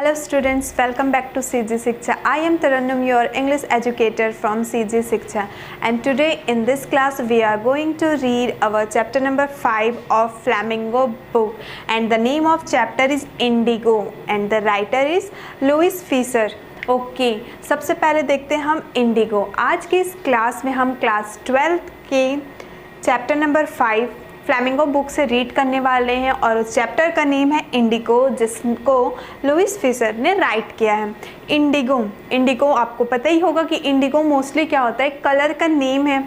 Hello students, welcome back to CG Shiksha. I am Tarannum, your English educator from CG Shiksha, and today in this class we are going to read our chapter number 5 of Flamingo book, and the name of chapter is Indigo and the writer is Louis Fisher. Okay सबसे पहले देखते हैं हम Indigo. आज की इस class में हम क्लास 12 के चैप्टर नंबर 5 फ्लैमिंगो बुक से रीड करने वाले हैं और उस चैप्टर का नेम है इंडिगो, जिसको लुइस फिशर ने राइट किया है। इंडिगो आपको पता ही होगा कि इंडिगो मोस्टली क्या होता है, कलर का नेम है,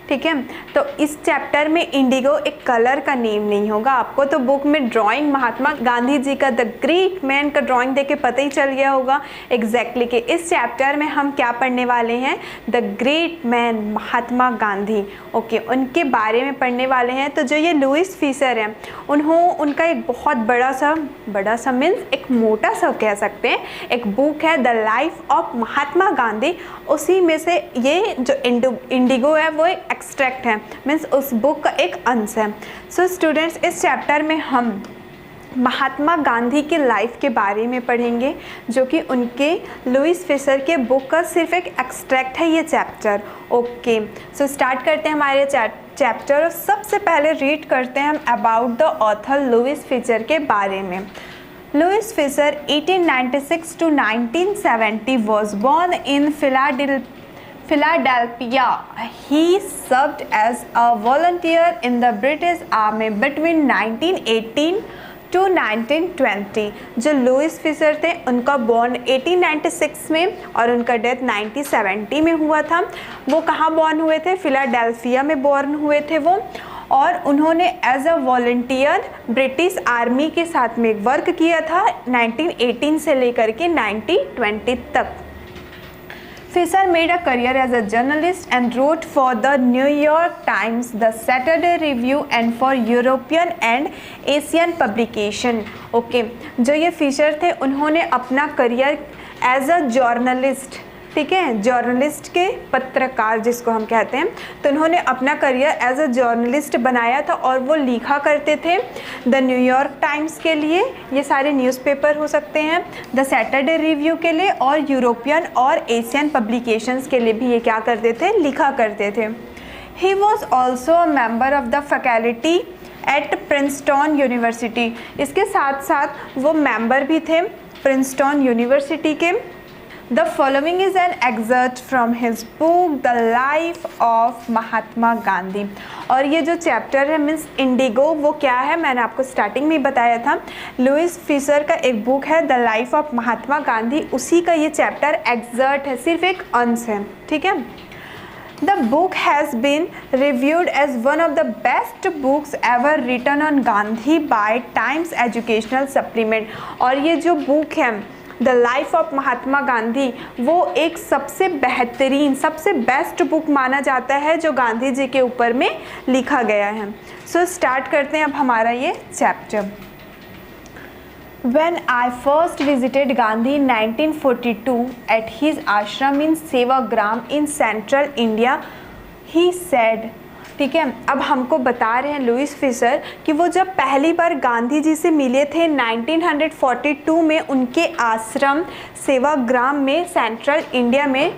ठीक है। तो इस चैप्टर में इंडिगो एक कलर का नेम नहीं होगा। आपको तो बुक में ड्राइंग महात्मा गांधी जी का द ग्रेट मैन का ड्राइंग देख के पता ही चल गया होगा एग्जैक्टली कि इस चैप्टर में हम क्या पढ़ने वाले हैं, the great man Mahatma Gandhi. Okay, उनके बारे में पढ़ने वाले हैं। तो जो ये लुइस फिशर हैं, उनका एक बहुत बड़ा सा मीन्स एक मोटा सा कह सकते हैं, एक बुक है the life of Mahatma Gandhi. उसी में से ये जो इंडिगो है वो एक एक्सट्रैक्ट है, मीन्स उस बुक का एक अंश है। सो स्टूडेंट्स, इस चैप्टर में हम महात्मा गांधी के लाइफ के बारे में पढ़ेंगे, जो कि उनके लुइस फिशर के बुक का सिर्फ एक एक्सट्रैक्ट है ये चैप्टर। ओके, सो स्टार्ट करते हैं हमारे चैप्टर। और सबसे पहले रीड करते हैं हम about the author Louis Fischer के बारे में। Louis Fisher 1896 to 1970 was born in Philadelphia. He served as a volunteer in the British Army between 1918 to 1920। जो लुइस फिशर थे उनका बॉर्न 1896 में और उनका डेथ 1970 में हुआ था। वो कहाँ बॉर्न हुए थे? फिलाडेल्फिया में बॉर्न हुए थे वो, और उन्होंने as a volunteer British army के साथ में वर्क किया था 1918 से लेकर के 1920 तक। Fischer made a career as a journalist and wrote for the New York Times, the Saturday Review and for European and Asian publication. Okay, जो ये फिशर थे उन्होंने अपना करियर एज अ जर्नलिस्ट, ठीक है, जर्नलिस्ट के पत्रकार जिसको हम कहते हैं, तो उन्होंने अपना करियर एज अ जर्नलिस्ट बनाया था और वो लिखा करते थे द न्यूयॉर्क टाइम्स के लिए, ये सारे न्यूज़पेपर हो सकते हैं, द सैटरडे रिव्यू के लिए और यूरोपियन और एशियन पब्लिकेशंस के लिए भी ये क्या करते थे, लिखा करते थे। He was also a member of the faculty at Princeton university. इसके साथ साथ वो मेंबर भी थे प्रिंसटन यूनिवर्सिटी के। The following is an excerpt from his book The Life of Mahatma Gandhi. और ये जो चैप्टर है मीन्स इंडिगो, वो क्या है, मैंने आपको स्टार्टिंग में बताया था, लुइस फिशर का एक बुक है the life of Mahatma Gandhi, उसी का ये चैप्टर एक्सर्ट है, सिर्फ एक अंश है, ठीक है। The book has been reviewed as one of the best books ever written on Gandhi by Times Educational Supplement। और ये जो बुक है the life of Mahatma Gandhi, वो एक सबसे बेहतरीन, सबसे बेस्ट बुक माना जाता है जो गांधी जी के ऊपर में लिखा गया है। सो स्टार्ट करते हैं अब हमारा ये chapter. When I first visited Gandhi in 1942 at his ashram in Sevagram in Central India, he said, ठीक है। अब हमको बता रहे हैं लुइस फिशर कि वो जब पहली बार गांधी जी से मिले थे 1942 में उनके आश्रम सेवाग्राम में सेंट्रल इंडिया में,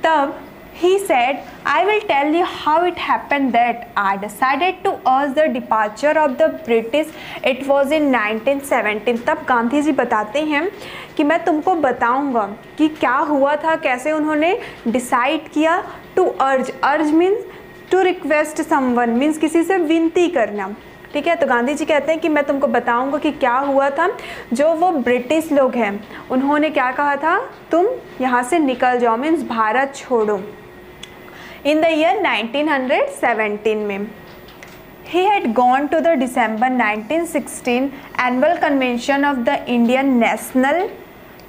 तब he said, I will tell you how it happened that I decided to urge the departure of the British. It was in 1917। तब गांधी जी बताते हैं कि मैं तुमको बताऊंगा कि क्या हुआ था, कैसे उन्होंने डिसाइड किया to urge means to request someone, means किसी से विनती करना, ठीक है। तो गांधी जी कहते हैं कि मैं तुमको बताऊंगा कि क्या हुआ था। जो वो ब्रिटिश लोग हैं उन्होंने क्या कहा था, तुम यहाँ से निकल जाओ, मीन्स भारत छोड़ो, इन द ईयर 1917 में। He had gone to the December 1916 annual convention of the Indian National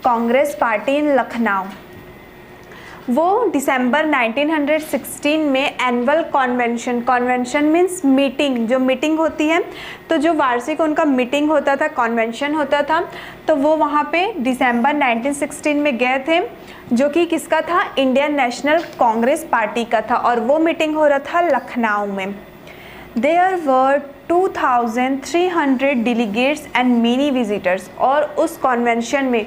Congress Party in Lucknow. वो दिसंबर 1916 में एनुअल कॉन्वेंशन मीन्स मीटिंग, जो मीटिंग होती है, तो जो वार्षिक उनका मीटिंग होता था, कॉन्वेंशन होता था, तो वो वहाँ पे दिसंबर 1916 में गए थे, जो कि किसका था, इंडियन नेशनल कांग्रेस पार्टी का था, और वो मीटिंग हो रहा था लखनऊ में। There were 2300 delegates and many visitors. और उस कन्वेंशन में,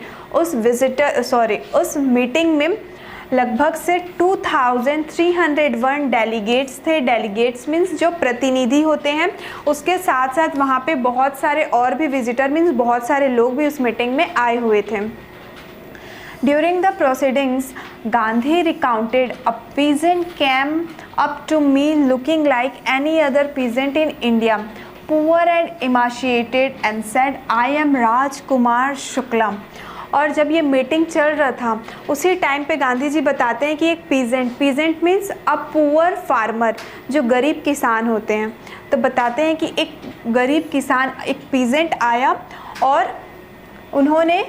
उस मीटिंग में लगभग से 2301 डेलीगेट्स थे। डेलीगेट्स मीन्स जो प्रतिनिधि होते हैं, उसके साथ साथ वहाँ पे बहुत सारे और भी विजिटर मीन्स बहुत सारे लोग भी उस मीटिंग में आए हुए थे। During the proceedings, Gandhi recounted a peasant came up to me looking like any other peasant in India, poor and emaciated, and said, "I am Rajkumar Shukla." और जब ये मीटिंग चल रहा था उसी टाइम पे गांधी जी बताते हैं कि एक peasant means a poor farmer, जो गरीब किसान होते हैं। तो बताते हैं कि एक गरीब किसान, एक पीजेंट आया और उन्होंने,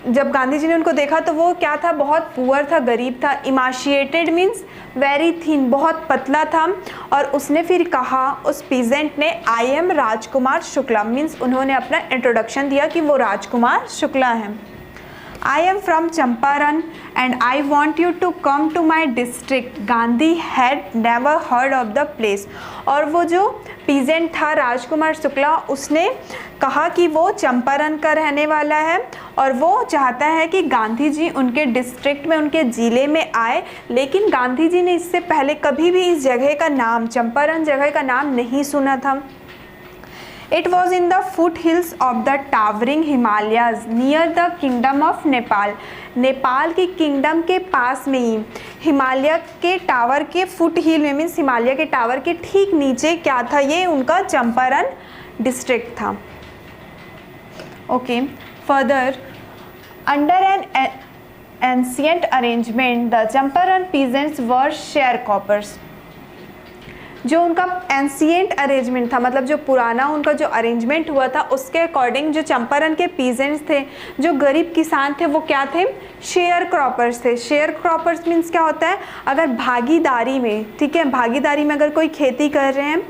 जब गांधी जी ने उनको देखा तो वो क्या था, बहुत पुअर था, गरीब था। इमाशिएटेड मीन्स वेरी थिन, बहुत पतला था। और उसने फिर कहा, उस पीजेंट ने, I am Rajkumar Shukla, means उन्होंने अपना इंट्रोडक्शन दिया कि वो राजकुमार शुक्ला हैं। I am from Champaran and I want you to come to my district. Gandhi had never heard of the place. और वो जो पीजेंट था राजकुमार शुक्ला, उसने कहा कि वो चंपारण का रहने वाला है और वो चाहता है कि गांधी जी उनके डिस्ट्रिक्ट में, उनके ज़िले में आए। लेकिन गांधी जी ने इससे पहले कभी भी इस जगह का नाम, चंपारण जगह का नाम नहीं सुना था। It was in the foothills of the towering Himalayas near the kingdom of Nepal. Nepal की किंगडम के पास में ही, हिमालय के टावर के फुट हिल में मीन्स हिमालय के टावर के ठीक नीचे क्या था, ये उनका चंपारण डिस्ट्रिक्ट था। Okay, further, under an ancient arrangement the Champaran peasants were sharecroppers. जो उनका एंशिएंट अरेंजमेंट था, मतलब जो पुराना उनका जो अरेंजमेंट हुआ था, उसके अकॉर्डिंग जो चंपारण के पीजेंट्स थे, जो गरीब किसान थे, वो क्या थे, शेयर क्रॉपर्स थे। शेयर क्रॉपर्स मीन्स क्या होता है, अगर भागीदारी में, ठीक है, भागीदारी में अगर कोई खेती कर रहे हैं,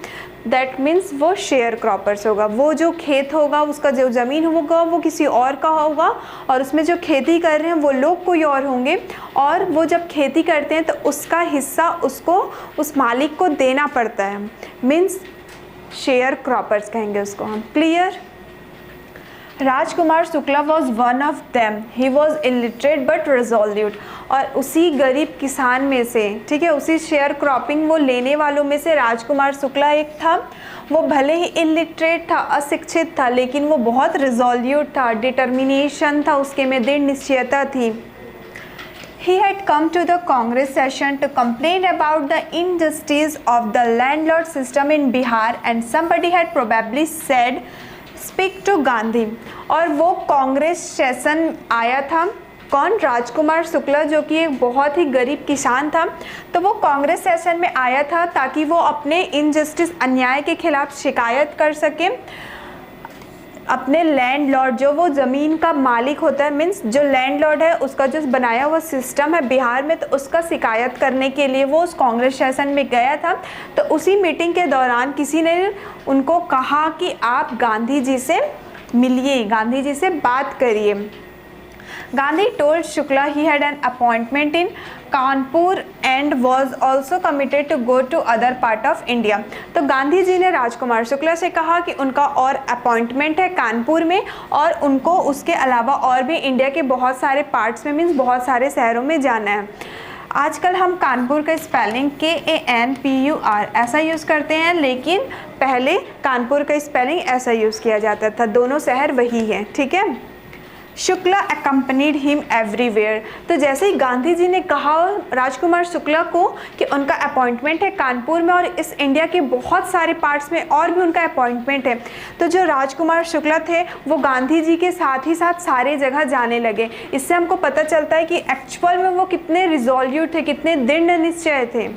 दैट मीन्स वो शेयर क्रॉपर्स होगा। वो जो खेत होगा, उसका जो ज़मीन होगा वो किसी और का होगा और उसमें जो खेती कर रहे हैं वो लोग कोई और होंगे। और वो जब खेती करते हैं तो उसका हिस्सा उसको, उस मालिक को देना पड़ता है, मीन्स शेयर क्रॉपर्स कहेंगे उसको हम। Clear? Rajkumar Shukla was one of them. He was illiterate but resolute. और उसी गरीब किसान में से, ठीक है, उसी शेयर क्रॉपिंग वो लेने वालों में से राजकुमार शुक्ला एक था। वो भले ही इलिटरेट था, अशिक्षित था, लेकिन वो बहुत रिजोल्यूट था, डिटर्मिनेशन था उसके में, दृढ़ निश्चयता थी। He had come to the Congress session to complain about the injustice of the landlord system in Bihar, and somebody had probably said, "Speak to Gandhi." और वो कांग्रेस सेशन आया था। कौन? राजकुमार शुक्ला, जो कि एक बहुत ही गरीब किसान था। तो वो कांग्रेस सेशन में आया था ताकि वो अपने इनजस्टिस, अन्याय के खिलाफ शिकायत कर सके। अपने लैंडलॉर्ड, जो वो ज़मीन का मालिक होता है, मीन्स जो लैंडलॉर्ड है, उसका जो बनाया हुआ सिस्टम है बिहार में, तो उसका शिकायत करने के लिए वो उस कांग्रेस सेशन में गया था। तो उसी मीटिंग के दौरान किसी ने उनको कहा कि आप गांधी जी से मिलिए, गांधी जी से बात करिए। Gandhi told Shukla he had an appointment in Kanpur and was also committed to go to other part of India. तो गांधी जी ने राजकुमार शुक्ला से कहा कि उनका और अपॉइंटमेंट है कानपुर में, और उनको उसके अलावा और भी इंडिया के बहुत सारे पार्ट्स में, मीन्स बहुत सारे शहरों में जाना है। आजकल हम कानपुर का स्पेलिंग KANPUR ऐसा यूज़ करते हैं, लेकिन पहले कानपुर का स्पेलिंग ऐसा यूज़ किया जाता था। दोनों शहर वही हैं, ठीक है। Shukla accompanied him everywhere। तो जैसे ही गांधी जी ने कहा राजकुमार शुक्ला को कि उनका अपॉइंटमेंट है कानपुर में और इस इंडिया के बहुत सारे पार्ट्स में और भी उनका अपॉइंटमेंट है, तो जो राजकुमार शुक्ला थे वो गांधी जी के साथ ही साथ सारे जगह जाने लगे। इससे हमको पता चलता है कि एक्चुअल में वो कितने रिजोल्यूट थे, कितने दृढ़ निश्चय थे।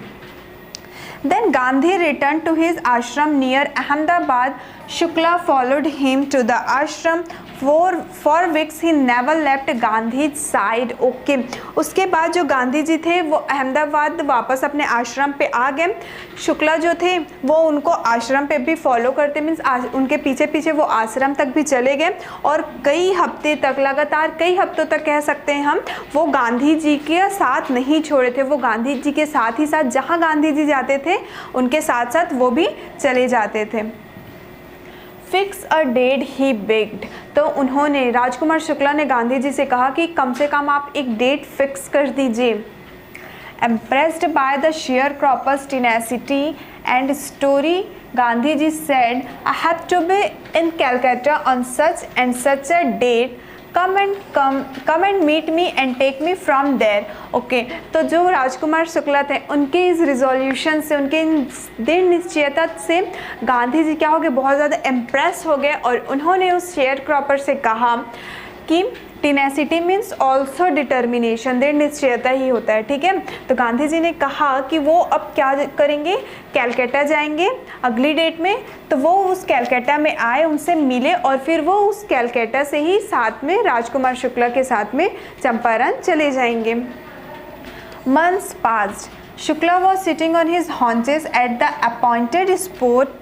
Then Gandhi returned to his ashram near Ahmedabad. Shukla followed him to the ashram. For weeks he never left Gandhi's side. Okay. उसके बाद जो गांधी जी थे वो अहमदाबाद वापस अपने आश्रम पे आ गए। शुक्ला जो थे वो उनको आश्रम पे भी फॉलो करते, मीन्स उनके पीछे पीछे वो आश्रम तक भी चले गए और कई हफ्ते तक, लगातार कई हफ्तों तक कह सकते हैं हम, वो गांधी जी के साथ नहीं छोड़े थे। वो गांधी जी के साथ ही साथ जहाँ गांधी जी जाते थे उनके साथ साथ वो भी चले जाते थे। Fix a date he bagged. तो उन्होंने, राजकुमार शुक्ला ने गांधी जी से कहा कि कम से कम आप एक डेट फिक्स कर दीजिए। Impressed by the sharecropper's tenacity and story, Gandhiji said, "I have to be in Calcutta on such and such a date. Come and meet me and take me from there." Okay, तो जो राजकुमार शुक्ला थे, उनके इस resolution से, उनके दृढ़ निश्चयता से गांधी जी क्या हो गए, बहुत ज़्यादा इम्प्रेस हो गए और उन्होंने उस शेयर क्रॉपर से कहा कि टेनेसिटी मीन्स ऑल्सो डिटर्मिनेशन, दृढ़ निश्चयता ही होता है, ठीक है। तो गांधी जी ने कहा कि वो अब क्या करेंगे, कैलकाटा जाएंगे अगली डेट में। तो वो उस कैलकाटा में आए, उनसे मिले और फिर वो उस कैलकाटा से ही साथ में राजकुमार शुक्ला के साथ में चंपारण चले जाएंगे। Months passed, Shukla was sitting on his haunches at the appointed spot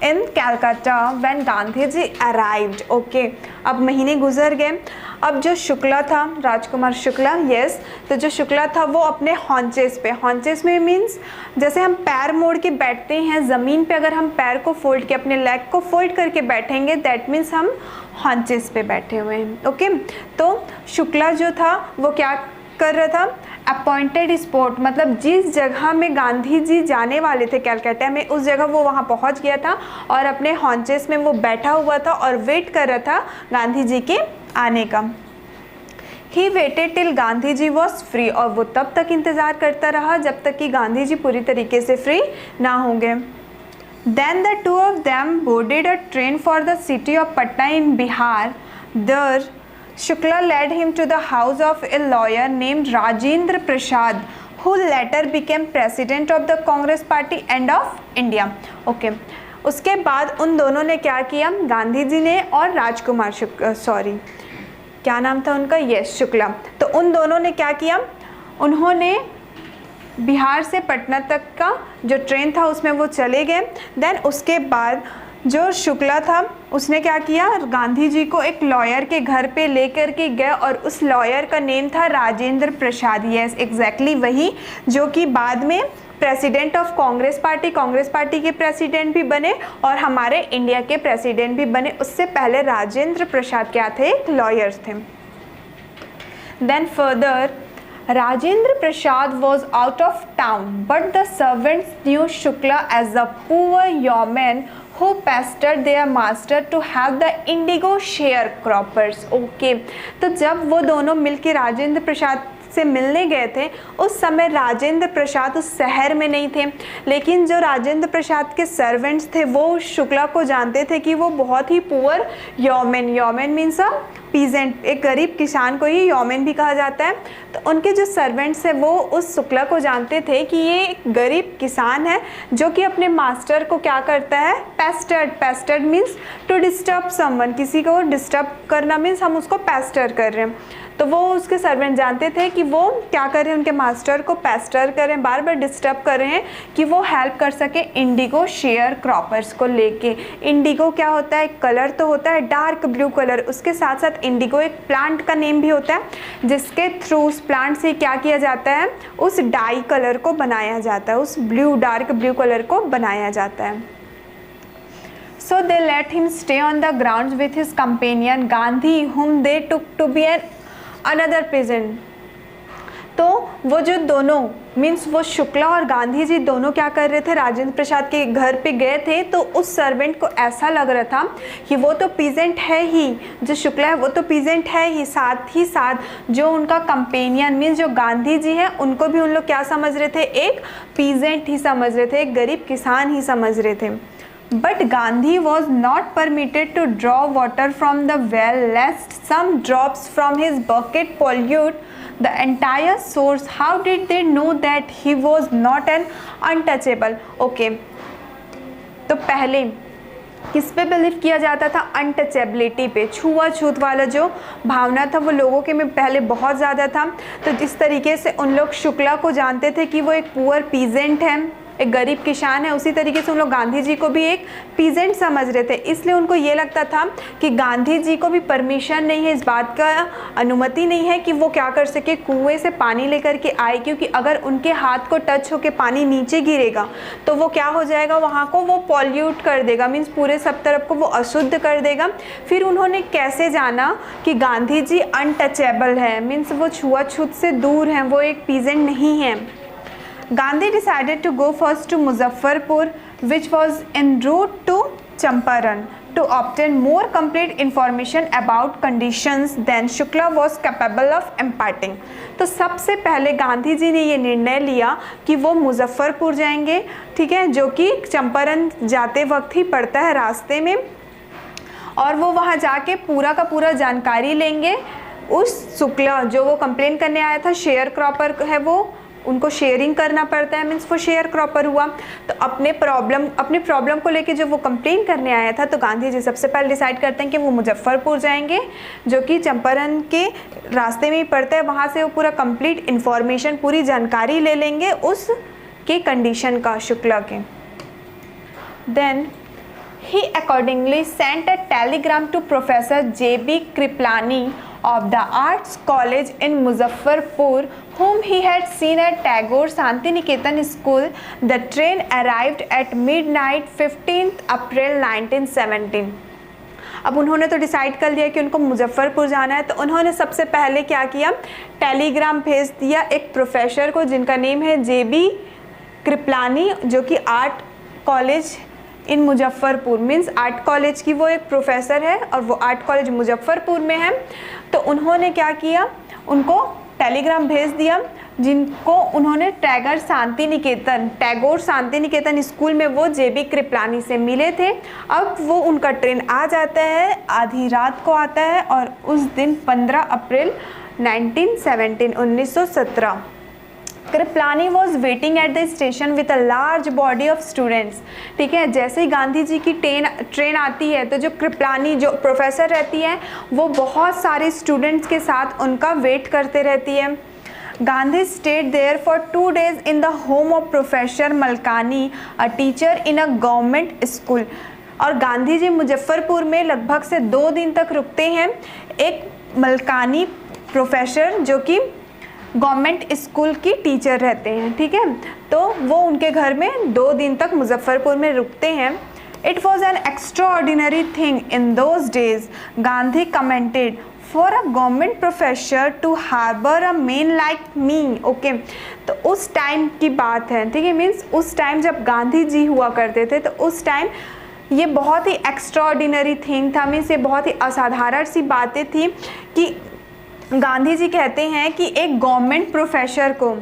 in Calcutta when Gandhi ji arrived. Okay, अब महीने गुजर गए। अब जो शुक्ला था, राजकुमार शुक्ला, यस, तो जो शुक्ला था वो अपने हॉन्चेस पे, हॉन्चेस में मीन्स जैसे हम पैर मोड़ के बैठते हैं ज़मीन पे, अगर हम पैर को फोल्ड के, अपने लेग को फोल्ड करके बैठेंगे, दैट मीन्स हम हॉन्चेस पे बैठे हुए हैं। ओके, तो शुक्ला जो था वो क्या कर रहा था, अपॉइंटेड स्पॉट, मतलब जिस जगह में गांधी जी जाने वाले थे कैलकाटा में, उस जगह वो वहाँ पहुँच गया था और अपने हॉन्चेस में वो बैठा हुआ था और वेट कर रहा था गांधी जी के आने का। He waited till Gandhi ji was free, और वो तब तक इंतज़ार करता रहा जब तक कि गांधी जी पूरी तरीके से फ्री ना होंगे। Then the two of them boarded a train for the city of Patna in Bihar. There Shukla led him to the house of a lawyer named Rajendra Prasad, who later became president of the Congress Party and of India. Okay. उसके बाद उन दोनों ने क्या किया, गांधी जी ने और राजकुमार क्या नाम था उनका, यस, शुक्ला। तो उन दोनों ने क्या किया, उन्होंने बिहार से पटना तक का जो ट्रेन था उसमें वो चले गए। देन उसके बाद जो शुक्ला था उसने क्या किया, गांधी जी को एक लॉयर के घर पे लेकर के गए और उस लॉयर का नेम था राजेंद्र प्रसाद। यस, एग्जैक्टली वही जो कि बाद में प्रेसिडेंट ऑफ कांग्रेस पार्टी के प्रेसिडेंट भी बने और हमारे इंडिया के प्रेसिडेंट भी बने। उससे पहले राजेंद्र प्रसाद क्या थे, लॉयर्स थे। Then further Rajendra Prasad was out of town, but the servants knew Shukla as a poor yeoman who pestered their master to have the indigo sharecroppers. Okay, तो जब वो दोनों मिलके राजेंद्र प्रसाद से मिलने गए थे, उस समय राजेंद्र प्रसाद उस शहर में नहीं थे, लेकिन जो राजेंद्र प्रसाद के सर्वेंट्स थे वो शुक्ला को जानते थे कि वो बहुत ही पुअर यौमेन मीन्स अ पीजेंट, एक गरीब किसान को ही यौमेन भी कहा जाता है। तो उनके जो सर्वेंट्स हैं वो उस शुक्ला को जानते थे कि ये एक गरीब किसान है जो कि अपने मास्टर को क्या करता है, pestered means to disturb someone, किसी को डिस्टर्ब करना मीन्स हम उसको पेस्टर कर रहे हैं। तो वो उसके सर्वेंट जानते थे कि वो क्या कर रहे हैं, उनके मास्टर को पेस्टर कर रहे हैं, बार बार डिस्टर्ब कर रहे हैं कि वो हेल्प कर सके इंडिगो शेयर क्रॉपर्स को लेके। इंडिगो क्या होता है, कलर तो होता है डार्क ब्लू कलर, उसके साथ साथ इंडिगो एक प्लांट का नेम भी होता है जिसके थ्रू उस प्लांट से क्या किया जाता है, उस डाई कलर को बनाया जाता है, उस डार्क ब्लू कलर को बनाया जाता है। So they let him stay on the grounds with his companion Gandhi, whom they took to be another peasant. तो वो जो दोनों मीन्स वो शुक्ला और गांधी जी दोनों क्या कर रहे थे, राजेंद्र प्रसाद के घर पे गए थे। तो उस सर्वेंट को ऐसा लग रहा था कि वो तो पीजेंट है ही, जो शुक्ला है वो तो पीजेंट है ही, साथ ही साथ जो उनका कंपेनियन मीन्स जो गांधी जी हैं उनको भी उन लोग क्या समझ रहे थे, एक पीजेंट ही समझ रहे थे, एक गरीब किसान ही समझ रहे थे। But Gandhi was not permitted to draw water from the well lest some drops from his bucket pollute the entire source. How did they know that he was not an untouchable? Okay, तो पहले किस पे believe किया जाता था, untouchability पे, छुआछूत वाला जो भावना था वो लोगों के में पहले बहुत ज़्यादा था। तो जिस तरीके से उन लोग शुक्ला को जानते थे कि वो एक पुअर पीजेंट है, एक गरीब किसान है, उसी तरीके से उन लोग गांधी जी को भी एक पीजेंट समझ रहे थे। इसलिए उनको ये लगता था कि गांधी जी को भी परमिशन नहीं है, इस बात का अनुमति नहीं है कि वो क्या कर सके, कुएं से पानी लेकर के आए, क्योंकि अगर उनके हाथ को टच होके पानी नीचे गिरेगा तो वो क्या हो जाएगा, वहाँ को वो पॉल्यूट कर देगा, मीन्स पूरे सब तरफ को वो अशुद्ध कर देगा। फिर उन्होंने कैसे जाना कि गांधी जी अनटचेबल है, मीन्स वो छुआछूत से दूर हैं, वो एक पीजेंट नहीं है। Gandhi decided to go first to Muzaffarpur, which was en route to Champaran, to obtain more complete information about conditions than Shukla was capable of imparting. तो सबसे पहले गांधी जी ने ये निर्णय लिया कि वो मुजफ्फरपुर जाएंगे, ठीक है, जो कि चंपारण जाते वक्त ही पड़ता है रास्ते में, और वो वहाँ जाके पूरा का पूरा जानकारी लेंगे। उस शुक्ला जो वो कंप्लेन करने आया था, शेयर क्रॉपर है वो, उनको शेयरिंग करना पड़ता है, मीन्स वो शेयर क्रॉपर हुआ। तो अपनी प्रॉब्लम को लेके जो वो कंप्लेन करने आया था, तो गांधी जी सबसे पहले डिसाइड करते हैं कि वो मुजफ्फरपुर जाएंगे, जो कि चंपारण के रास्ते में ही पड़ता है। वहाँ से वो पूरा कंप्लीट इन्फॉर्मेशन, पूरी जानकारी ले लेंगे उस के कंडीशन का, शुक्ला के। Then he accordingly sent a telegram to Professor J.B. Kriplani of the Arts College in Muzaffarpur, whom he had seen at Tagore Santiniketan School. The train arrived at midnight 15th April 1917. अब उन्होंने तो decide कर लिया कि उनको मुजफ्फरपुर जाना है, तो उन्होंने सबसे पहले क्या किया, टेलीग्राम भेज दिया एक प्रोफेसर को जिनका नेम है J.B. कृपलानी, जो कि art college in Muzaffarpur, means art college की वो एक प्रोफेसर है और वो आर्ट कॉलेज मुजफ्फरपुर में है। तो उन्होंने क्या किया, उनको टेलीग्राम भेज दिया, जिनको उन्होंने टैगोर शांति निकेतन स्कूल में वो J.B. कृपलानी से मिले थे। अब वो उनका ट्रेन आ जाता है, आधी रात को आता है, और उस दिन 15 अप्रैल 1917। Kripalani was waiting at the station with a large body of students, ठीक है। जैसे ही गांधी जी की ट्रेन आती है, तो जो कृपलानी जो प्रोफेसर रहती है, वो बहुत सारे स्टूडेंट्स के साथ उनका वेट करते रहती है। Gandhi stayed there for 2 days in the home of professor Malkani, a teacher in a government school. और गांधी जी मुजफ्फरपुर में लगभग से 2 दिन तक रुकते हैं, एक मलकानी प्रोफेसर जो कि गवर्नमेंट स्कूल की टीचर रहते हैं, ठीक है। तो वो उनके घर में 2 दिन तक मुजफ्फरपुर में रुकते हैं। It was an extraordinary thing in those days, Gandhi commented, for a government professor to harbour a man like me. Okay, तो उस टाइम की बात है, ठीक है, मीन्स उस टाइम जब गांधी जी हुआ करते थे, तो उस टाइम ये बहुत ही एक्स्ट्राऑर्डिनरी थिंग था, मीन्स ये बहुत ही असाधारण सी बातें थी कि गांधी जी कहते हैं कि एक गवर्नमेंट प्रोफेसर को,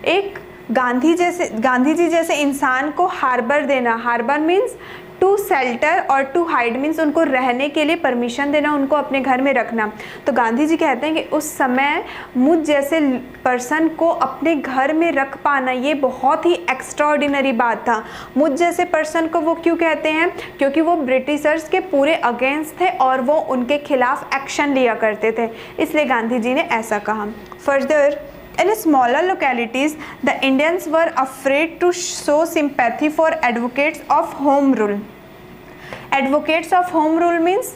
एक गांधी जी जैसे इंसान को हार्बर देना, हार्बर मीन्स टू शेल्टर और टू हाइड मीन्स उनको रहने के लिए परमिशन देना, उनको अपने घर में रखना। तो गांधी जी कहते हैं कि उस समय मुझ जैसे पर्सन को अपने घर में रख पाना ये बहुत ही एक्स्ट्राऑर्डिनरी बात था। मुझ जैसे पर्सन को वो क्यों कहते हैं, क्योंकि वो ब्रिटिशर्स के पूरे अगेंस्ट थे और वो उनके खिलाफ एक्शन लिया करते थे, इसलिए गांधी जी ने ऐसा कहा। Further, in smaller localities, the Indians were afraid to show sympathy for advocates of home rule. Advocates of home rule means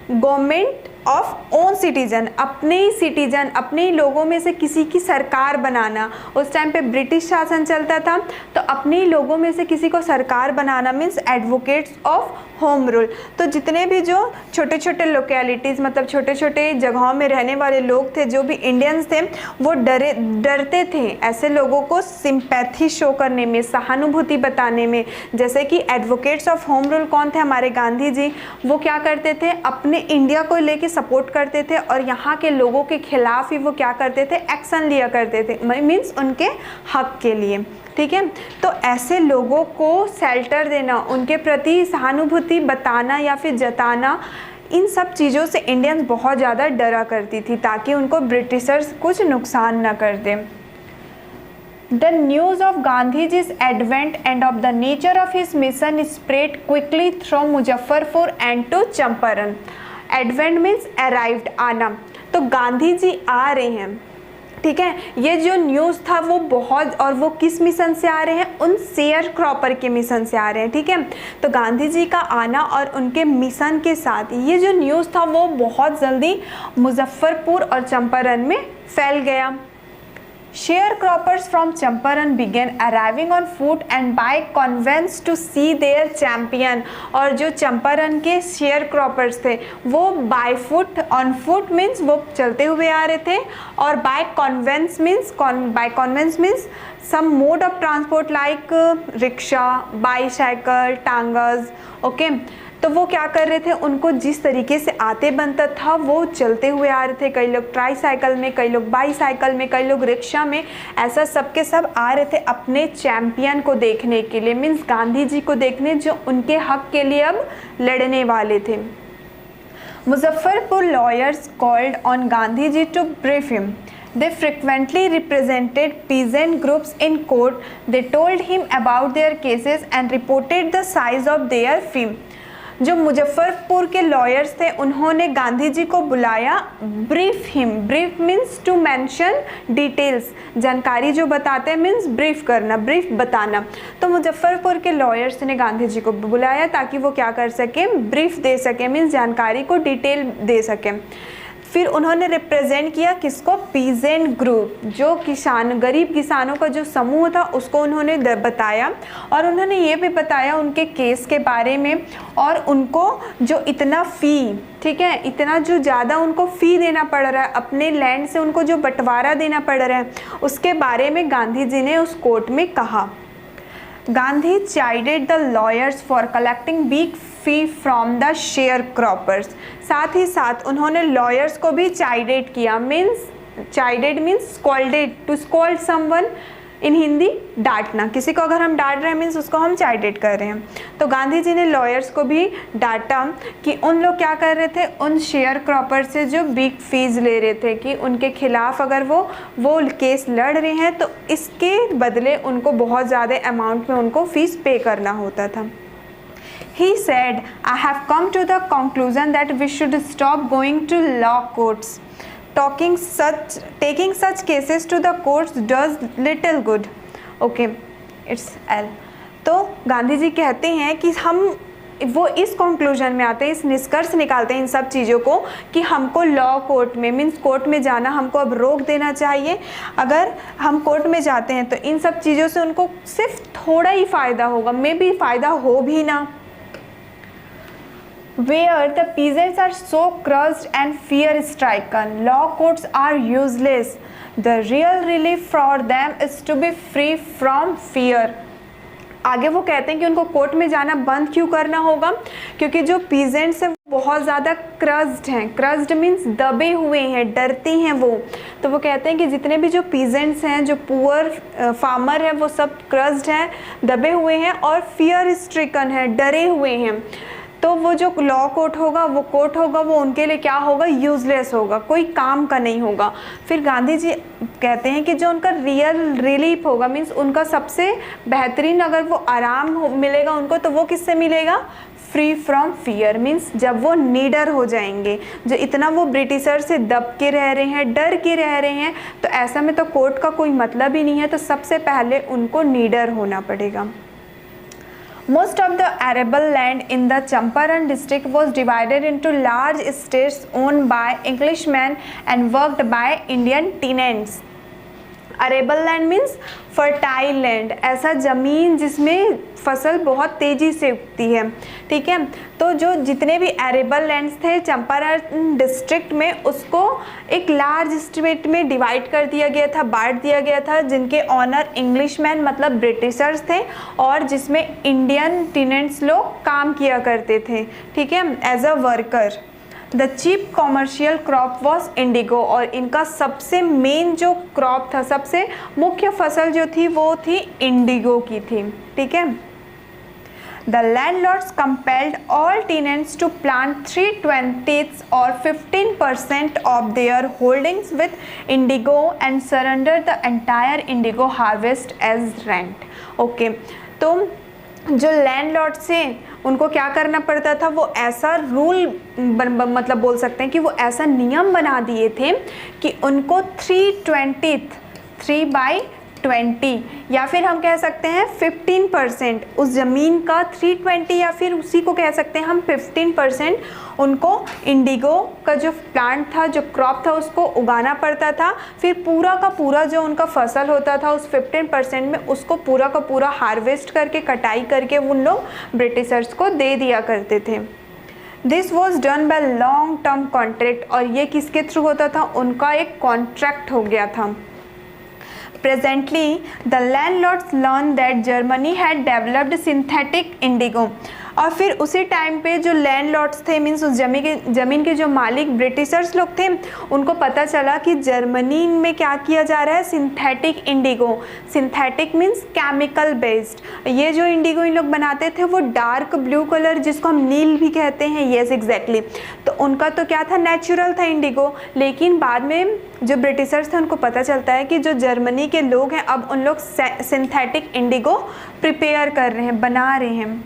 government of own citizen, अपने ही सिटीजन, अपने ही लोगों में से किसी की सरकार बनाना। उस टाइम पे ब्रिटिश शासन चलता था, तो अपने ही लोगों में से किसी को सरकार बनाना means advocates of home rule. तो जितने भी जो छोटे छोटे लोकेलिटीज़, मतलब छोटे छोटे जगहों में रहने वाले लोग थे, जो भी इंडियंस थे, वो डरते थे ऐसे लोगों को सिंपैथी शो करने में, सहानुभूति बताने में। जैसे कि एडवोकेट्स ऑफ होम रूल कौन थे, हमारे गांधी जी। वो क्या करते थे, अपने इंडिया को लेके सपोर्ट करते थे और यहाँ के लोगों के खिलाफ ही वो क्या करते थे, एक्शन लिया करते थे, मीन्स उनके हक के लिए। ठीक है, तो ऐसे लोगों को शेल्टर देना, उनके प्रति सहानुभूति बताना या फिर जताना, इन सब चीज़ों से इंडियंस बहुत ज़्यादा डरा करती थी ताकि उनको ब्रिटिशर्स कुछ नुकसान न कर दें। The news of Gandhiji's advent and of the nature of his mission spread quickly through Muzaffarpur and to Champaran. Advent means arrived, आना। तो गांधी जी आ रहे हैं, ठीक है। ये जो न्यूज़ था वो बहुत, और वो किस मिशन से आ रहे हैं, उन शेयर क्रॉपर के मिशन से आ रहे हैं, ठीक है। तो गांधी जी का आना और उनके मिशन के साथ ये जो न्यूज़ था वो बहुत जल्दी मुजफ्फरपुर और चंपारण में फैल गया। Sharecroppers from Champaran began arriving on foot and by conveyance to see their champion। और जो चंपारण के शेयर क्रॉपर्स थे वो by foot, on foot means वो चलते हुए आ रहे थे, और by conveyance means some mode of transport like rickshaw, bicycle, tongas, okay. तो वो क्या कर रहे थे, उनको जिस तरीके से आते बनता था वो चलते हुए आ रहे थे। कई लोग ट्राईसाइकिल में, कई लोग बाईसाइकिल में, कई लोग रिक्शा में, ऐसा सबके सब आ रहे थे अपने चैम्पियन को देखने के लिए, मीन्स गांधी जी को देखने, जो उनके हक के लिए अब लड़ने वाले थे। Muzaffarpur lawyers called on Gandhi ji to brief him. They frequently represented peasant groups in court. They told him about their cases and reported the size of their fee। जो मुजफ्फरपुर के लॉयर्स थे उन्होंने गांधी जी को बुलाया, brief him, brief means to mention details, जानकारी जो बताते हैं मीन्स ब्रीफ करना, ब्रीफ बताना। तो मुजफ्फरपुर के लॉयर्स ने गांधी जी को बुलाया ताकि वो क्या कर सकें, ब्रीफ दे सकें, मीन्स जानकारी को डिटेल दे सकें। फिर उन्होंने रिप्रेजेंट किया किसको, पीजेंट ग्रुप, जो किसान, गरीब किसानों का जो समूह था उसको उन्होंने बताया, और उन्होंने ये भी बताया उनके केस के बारे में, और उनको जो इतना फ़ी, ठीक है, इतना जो ज़्यादा उनको फ़ी देना पड़ रहा है, अपने लैंड से उनको जो बंटवारा देना पड़ रहा है, उसके बारे में गांधी जी ने उस कोर्ट में कहा। Gandhi chided the lawyers for collecting big fee from the sharecroppers. साथ ही साथ उन्होंने लॉयर्स को भी चाइडेड किया, means chided means scolded, to scold someone in Hindi, डांटना, किसी को अगर हम डांट रहे हैं मीन्स उसको हम चाइडेड कर रहे हैं। तो गांधी जी ने लॉयर्स को भी डांटा कि उन लोग क्या कर रहे थे, उन शेयर क्रॉपर से जो बिग फीस ले रहे थे, कि उनके खिलाफ अगर वो केस लड़ रहे हैं तो इसके बदले उनको बहुत ज़्यादा अमाउंट में उनको फीस पे करना होता था। He said, I have come to the conclusion that we should stop going to law courts. Taking such cases to the courts does little good. Okay, it's L. तो गांधी जी कहते हैं कि वो इस कंक्लूजन में आते हैं, इस निष्कर्ष निकालते हैं इन सब चीज़ों को कि हमको लॉ कोर्ट में, मीन्स कोर्ट में जाना हमको अब रोक देना चाहिए। अगर हम कोर्ट में जाते हैं तो इन सब चीज़ों से उनको सिर्फ थोड़ा ही फ़ायदा होगा, मे बी फ़ायदा हो भी ना। Where the peasants are so crushed and fear-stricken, law courts are useless. The real relief for them is to be free from fear. आगे वो कहते हैं कि उनको कोर्ट में जाना बंद क्यों करना होगा, क्योंकि जो पीजेंट्स हैं बहुत ज़्यादा क्रस्ड हैं, क्रस्ड मीन्स दबे हुए हैं, डरते हैं वो। तो वो कहते हैं कि जितने भी जो पीजेंट्स हैं, जो पुअर फार्मर हैं, वो सब क्रस्ड हैं, दबे हुए हैं और फियर स्ट्रिकन है, डरे हुए हैं। तो वो जो लॉ कोर्ट होगा वो उनके लिए क्या होगा, यूजलेस होगा, कोई काम का नहीं होगा। फिर गांधी जी कहते हैं कि जो उनका रियल रिलीफ होगा, मीन्स उनका सबसे बेहतरीन अगर वो आराम मिलेगा उनको, तो वो किससे मिलेगा, फ्री फ्रॉम फियर, मीन्स जब वो निडर हो जाएंगे, जो इतना वो ब्रिटिशर से दब के रह रहे हैं, डर के रह रहे हैं, तो ऐसा में तो कोर्ट का कोई मतलब ही नहीं है। तो सबसे पहले उनको निडर होना पड़ेगा। Most of the arable land in the Champaran district was divided into large estates owned by Englishmen and worked by Indian tenants. Arable land means fertile land, ऐसा ज़मीन जिसमें फसल बहुत तेज़ी से उगती है, ठीक है। तो जो जितने भी अरेबल लैंड्स थे चंपारण डिस्ट्रिक्ट में, उसको एक लार्ज स्टेट में डिवाइड कर दिया गया था, बांट दिया गया था, जिनके ऑनर इंग्लिशमैन मतलब ब्रिटिशर्स थे, और जिसमें इंडियन टेनेंट्स लोग काम किया करते थे, ठीक है, as a worker. The cheap commercial crop was indigo, और इनका सबसे मेन जो क्रॉप था, सबसे मुख्य फसल जो थी वो थी इंडिगो की थी, ठीक है। The landlords compelled all tenants to plant 3/20 और 15% of their holdings with indigo and surrender the entire indigo harvest as rent. Okay, तो जो लैंडलॉर्ड थे उनको क्या करना पड़ता था, वो ऐसा रूल मतलब बोल सकते हैं कि वो ऐसा नियम बना दिए थे कि उनको 3/20 या फिर हम कह सकते हैं 15% उस ज़मीन का 320 या फिर उसी को कह सकते हैं हम 15% उनको इंडिगो का जो प्लांट था, जो क्रॉप था, उसको उगाना पड़ता था। फिर पूरा का पूरा जो उनका फसल होता था उस 15% में उसको पूरा का पूरा हार्वेस्ट करके, कटाई करके उन लोग ब्रिटिशर्स को दे दिया करते थे। This was done by long term contract, और ये किसके थ्रू होता था, उनका एक कॉन्ट्रैक्ट हो गया था। Presently, the landlords learned that Germany had developed synthetic indigo. और फिर उसी टाइम पे जो लैंडलॉर्ड्स थे, मीन्स उस ज़मीन के जो मालिक ब्रिटिशर्स लोग थे, उनको पता चला कि जर्मनी में क्या किया जा रहा है, synthetic Indigo. Synthetic means chemical based. ये जो इंडिगो इन लोग बनाते थे वो डार्क ब्लू कलर, जिसको हम नील भी कहते हैं, येस एग्जैक्टली। तो उनका तो क्या था, नेचुरल था इंडिगो। लेकिन बाद में जो ब्रिटिशर्स थे उनको पता चलता है कि जो जर्मनी के लोग हैं अब उन लोग सिंथेटिक इंडिगो प्रिपेयर कर रहे हैं, बना रहे हैं।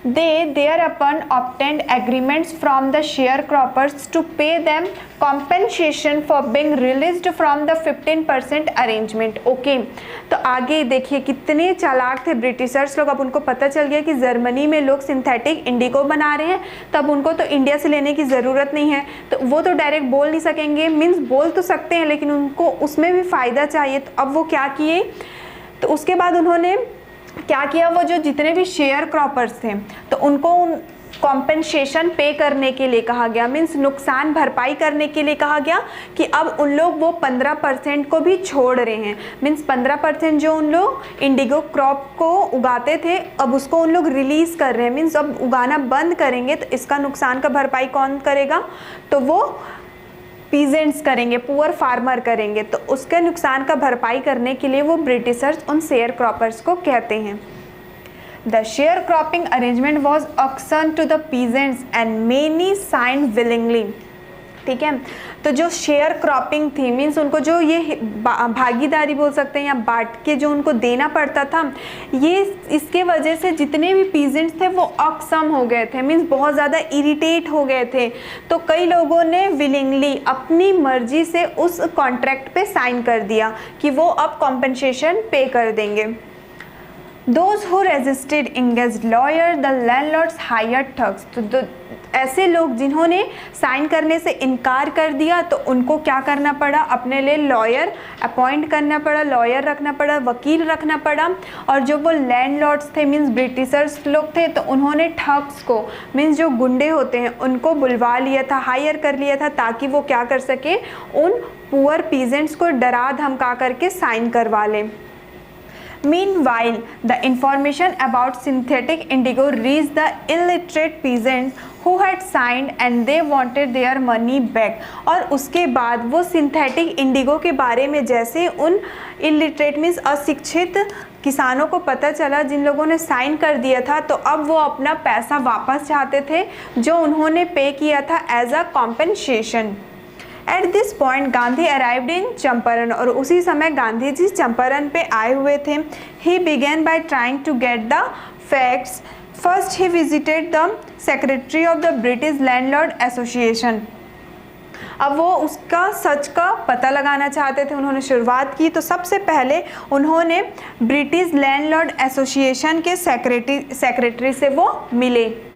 They thereupon obtained agreements from the sharecroppers to pay them compensation for being released from the 15% arrangement. Okay, तो आगे देखिए कितने चालाक थे ब्रिटिशर्स लोग। अब उनको पता चल गया कि जर्मनी में लोग सिंथेटिक इंडिगो बना रहे हैं, तब उनको तो इंडिया से लेने की ज़रूरत नहीं है, तो वो तो डायरेक्ट बोल नहीं सकेंगे, मीन्स बोल तो सकते हैं लेकिन उनको उसमें भी फ़ायदा चाहिए। तो अब वो क्या किए, तो उसके बाद उन्होंने क्या किया, वो जो जितने भी शेयर क्रॉपर्स थे तो उनको कॉम्पेंसेशन पे करने के लिए कहा गया, मीन्स नुकसान भरपाई करने के लिए कहा गया कि अब उन लोग वो 15% को भी छोड़ रहे हैं। मीन्स 15% जो उन लोग इंडिगो क्रॉप को उगाते थे अब उसको उन लोग रिलीज़ कर रहे हैं, मीन्स अब उगाना बंद करेंगे। तो इसका नुकसान का भरपाई कौन करेगा, तो वो पीजेंट्स करेंगे, पुअर फार्मर करेंगे। तो उसके नुकसान का भरपाई करने के लिए वो ब्रिटिशर्स उन शेयर क्रॉपर्स को कहते हैं। The share cropping arrangement was auction to the peasants and many signed willingly. ठीक है, तो जो शेयर क्रॉपिंग थी, मीन्स उनको जो ये भागीदारी बोल सकते हैं या बांट के जो उनको देना पड़ता था, ये इसके वजह से जितने भी पीजेंट्स थे वो अक्षम हो गए थे, मीन्स बहुत ज़्यादा इरिटेट हो गए थे। तो कई लोगों ने विलिंगली अपनी मर्जी से उस कॉन्ट्रैक्ट पे साइन कर दिया कि वो अब कॉम्पेंसेशन पे कर देंगे। Those who resisted engaged lawyer, the landlords hired thugs. तो ऐसे लोग जिन्होंने साइन करने से इनकार कर दिया तो उनको क्या करना पड़ा, अपने लिए लॉयर अपॉइंट करना पड़ा, लॉयर रखना पड़ा, वकील रखना पड़ा। और जो वो लैंडलॉर्ड्स थे, मीन्स ब्रिटिशर्स लोग थे, तो उन्होंने ठग्स को, मीन्स जो गुंडे होते हैं, उनको बुलवा लिया था, हायर कर लिया था, ताकि वो क्या कर सके, उन पुअर पीजेंट्स को डरा धमका करके साइन करवा लें। Meanwhile, the information about synthetic indigo reached the illiterate peasants who had signed and they wanted their money back. और उसके बाद वो सिंथेटिक इंडिगो के बारे में जैसे उन इलिटरेट मीन्स अशिक्षित किसानों को पता चला, जिन लोगों ने साइन कर दिया था, तो अब वो अपना पैसा वापस चाहते थे जो उन्होंने पे किया था as a compensation. At this point Gandhi arrived in Champaran, और उसी समय गांधी जी चंपारण पे आए हुए थे। He began by trying to get the facts. First he visited the secretary of the British landlord association. अब वो उसका सच का पता लगाना चाहते थे, उन्होंने शुरुआत की। तो सबसे पहले उन्होंने ब्रिटिश लैंडलॉर्ड एसोसिएशन के सेक्रेटरी से वो मिले।